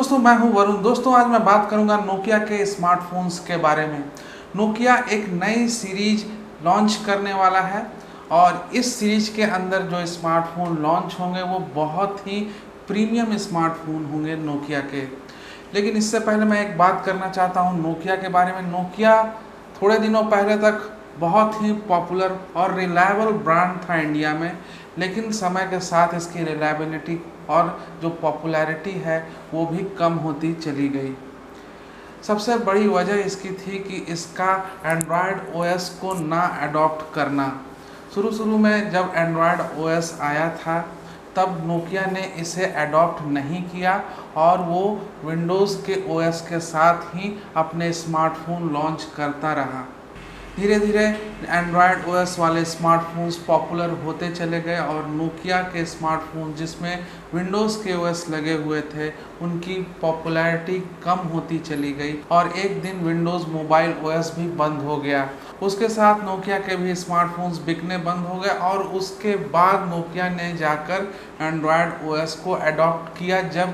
दोस्तों मैं हूं वरुण। दोस्तों आज मैं बात करूंगा नोकिया के स्मार्टफोन्स के बारे में। नोकिया एक नई सीरीज लॉन्च करने वाला है और इस सीरीज के अंदर जो स्मार्टफोन लॉन्च होंगे वो बहुत ही प्रीमियम स्मार्टफोन होंगे नोकिया के। लेकिन इससे पहले मैं एक बात करना चाहता हूं नोकिया के बारे में। नोकिया थोड़े दिनों पहले तक बहुत ही पॉपुलर और रिलायबल ब्रांड था इंडिया में, लेकिन समय के साथ इसकी रिलायबिलिटी और जो पॉपुलैरिटी है वो भी कम होती चली गई। सबसे बड़ी वजह इसकी थी कि इसका एंड्रॉयड ओएस को ना अडॉप्ट करना। शुरू में जब एंड्रॉयड ओएस आया था तब नोकिया ने इसे अडॉप्ट नहीं किया और वो विंडोज़ के ओएस के साथ ही अपने स्मार्टफोन लॉन्च करता रहा। धीरे धीरे एंड्रॉयड ओएस वाले स्मार्टफोन्स पॉपुलर होते चले गए और नोकिया के स्मार्टफोन जिसमें विंडोज़ के ओएस लगे हुए थे उनकी पॉपुलैरिटी कम होती चली गई और एक दिन विंडोज़ मोबाइल ओएस भी बंद हो गया। उसके साथ नोकिया के भी स्मार्टफोन्स बिकने बंद हो गए और उसके बाद नोकिया ने जाकर एंड्रॉयड ओएस को अडॉप्ट किया जब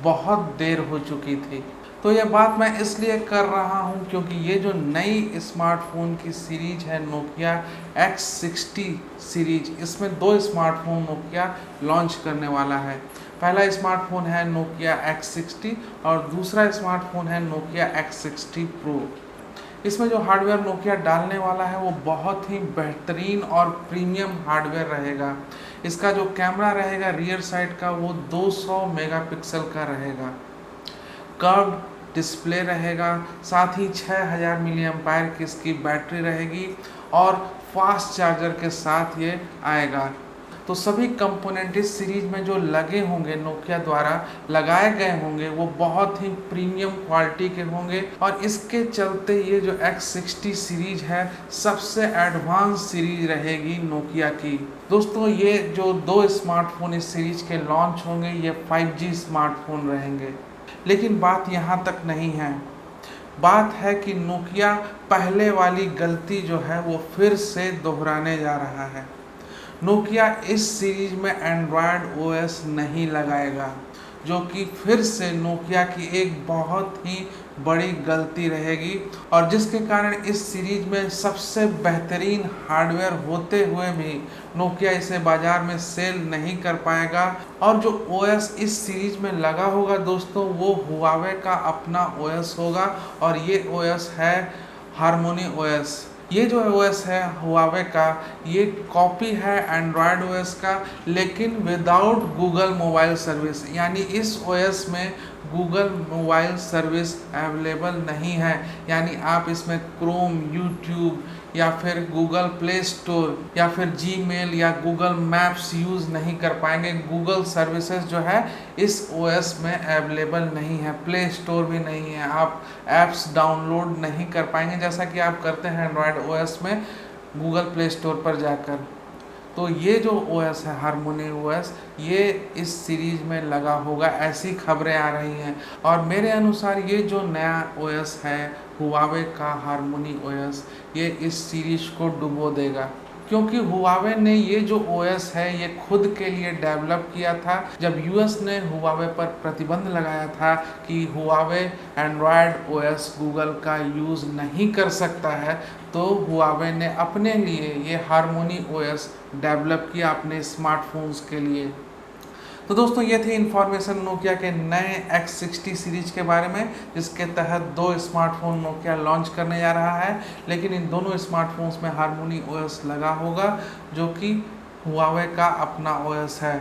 बहुत देर हो चुकी थी। तो यह बात मैं इसलिए कर रहा हूं क्योंकि ये जो नई स्मार्टफोन की सीरीज है नोकिया X60 सीरीज, इसमें दो स्मार्टफोन नोकिया लॉन्च करने वाला है। पहला स्मार्टफोन है नोकिया X60 और दूसरा स्मार्टफोन है नोकिया X60 Pro। इसमें जो हार्डवेयर नोकिया डालने वाला है वो बहुत ही बेहतरीन और प्रीमियम हार्डवेयर रहेगा। इसका जो कैमरा रहेगा रियर साइड का वो 200 मेगापिक्सल का रहेगा। कर्व्ड डिस्प्ले रहेगा, साथ ही 6000 मिली एम्पायर की इसकी बैटरी रहेगी और फास्ट चार्जर के साथ ये आएगा। तो सभी कंपोनेंट इस सीरीज में जो लगे होंगे नोकिया द्वारा लगाए गए होंगे वो बहुत ही प्रीमियम क्वालिटी के होंगे और इसके चलते ये जो X60 सीरीज है सबसे एडवांस सीरीज रहेगी नोकिया की। दोस्तों ये जो दो स्मार्टफोन इस सीरीज के लॉन्च होंगे ये 5G स्मार्टफोन रहेंगे। लेकिन बात यहाँ तक नहीं है। बात है कि नोकिया पहले वाली गलती जो है वो फिर से दोहराने जा रहा है। नोकिया इस सीरीज में एंड्रॉयड ओएस नहीं लगाएगा, जो कि फिर से नोकिया की एक बहुत ही बड़ी गलती रहेगी और जिसके कारण इस सीरीज में सबसे बेहतरीन हार्डवेयर होते हुए भी नोकिया इसे बाज़ार में सेल नहीं कर पाएगा। और जो ओएस इस सीरीज में लगा होगा दोस्तों वो हुआवे का अपना ओएस होगा और ये ओएस है हार्मोनी ओएस। ये जो ओएस है हुआवे का ये कॉपी है एंड्रॉयड ओएस का, लेकिन विदाउट गूगल मोबाइल सर्विस। यानी इस ओएस में गूगल मोबाइल सर्विस अवेलेबल नहीं है। यानी आप इसमें क्रोम, यूट्यूब या फिर गूगल प्ले स्टोर या फिर जीमेल या गूगल मैप्स यूज़ नहीं कर पाएंगे। गूगल सर्विसेज जो है इस ओएस में अवेलेबल नहीं है, प्ले स्टोर भी नहीं है, आप ऐप्स डाउनलोड नहीं कर पाएंगे जैसा कि आप करते हैं एंड्रॉयड ओएस में गूगल प्ले स्टोर पर जाकर। तो ये जो ओएस है हार्मोनी ओएस ये इस सीरीज में लगा होगा, ऐसी खबरें आ रही हैं। और मेरे अनुसार ये जो नया ओएस है हुआवे का हार्मोनी ओएस ये इस सीरीज को डुबो देगा, क्योंकि हुआवे ने ये जो ओएस है ये खुद के लिए डेवलप किया था। जब यूएस ने हुआवे पर प्रतिबंध लगाया था कि हुआवे एंड्रॉयड ओएस गूगल का यूज़ नहीं कर सकता है, तो हुआवे ने अपने लिए ये हार्मोनी ओएस डेवलप किया अपने स्मार्टफोन्स के लिए। तो दोस्तों ये थी इन्फॉर्मेशन नोकिया के नए X60 सीरीज के बारे में, जिसके तहत दो स्मार्टफोन नोकिया लॉन्च करने जा रहा है। लेकिन इन दोनों स्मार्टफोन्स में हार्मोनी ओएस लगा होगा जो कि हुआवे का अपना ओएस है।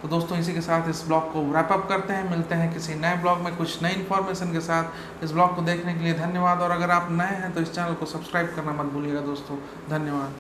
तो दोस्तों इसी के साथ इस ब्लॉग को रैप अप करते हैं। मिलते हैं किसी नए ब्लॉग में कुछ नई इन्फॉर्मेशन के साथ। इस ब्लॉग को देखने के लिए धन्यवाद और अगर आप नए हैं तो इस चैनल को सब्सक्राइब करना मत भूलिएगा दोस्तों। धन्यवाद।